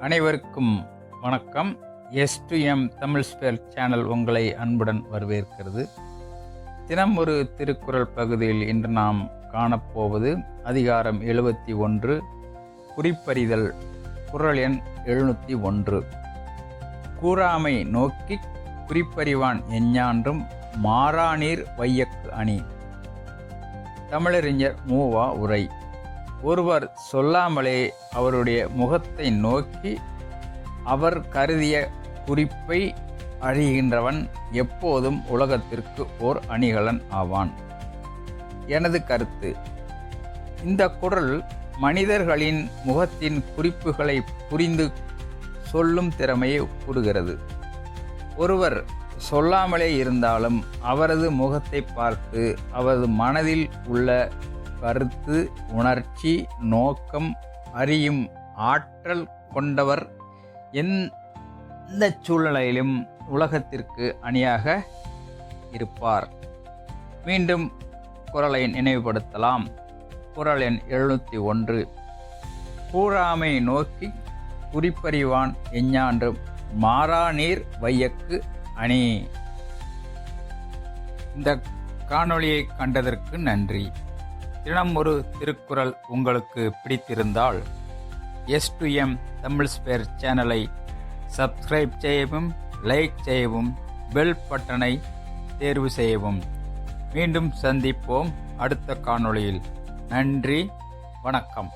அனைவருக்கும் வணக்கம். S2M Tamil spell channel உங்களை அன்புடன் வரவேற்கிறது. தினம் ஒரு திருக்குறள் பகுதியில் இன்று நாம் காணப்போவது அதிகாரம் 71 குறிப்பறிதல், குறள் எண் 701. கூறாமை நோக்கி குறிப்பறிவான் எஞ்ஞான்றும் மாறாநீர் வையக்கு அணி. தமிழறிஞர் மூவா உரை. ஒருவர் சொல்லாமலே அவருடைய முகத்தை நோக்கி அவர் கருதிய குறிப்பை அறிகின்றவன் எப்போதும் உலகத்திற்கு ஓர் அணிகலன் ஆவான். எனது கருத்து, இந்த குறள் மனிதர்களின் முகத்தின் குறிப்புகளை புரிந்து சொல்லும் திறமையை கூறுகிறது. ஒருவர் சொல்லாமலே இருந்தாலும் அவரது முகத்தை பார்த்து அவரது மனதில் உள்ள கருத்து, உணர்ச்சி, நோக்கம் அறியும் ஆற்றல் கொண்டவர் எந்த சூழ்நிலையிலும் உலகத்திற்கு அணியாக இருப்பார். மீண்டும் குறளை நினைவுபடுத்தலாம். குறள் எண் 701. கூறாமை நோக்கி குறிப்பறிவான் எஞ்ஞான்றும் மாறாநீர் வையக்கு அணி. இந்த காணொளியை கண்டதற்கு நன்றி. தினம் ஒரு திருக்குறள் உங்களுக்கு பிடித்திருந்தால் S2M தமிழ் ஸ்பெல் சேனலை சப்ஸ்கிரைப் செய்யவும், லைக் செய்யவும், பெல் பட்டனை தேர்வு செய்யவும். மீண்டும் சந்திப்போம் அடுத்த காணொளியில். நன்றி, வணக்கம்.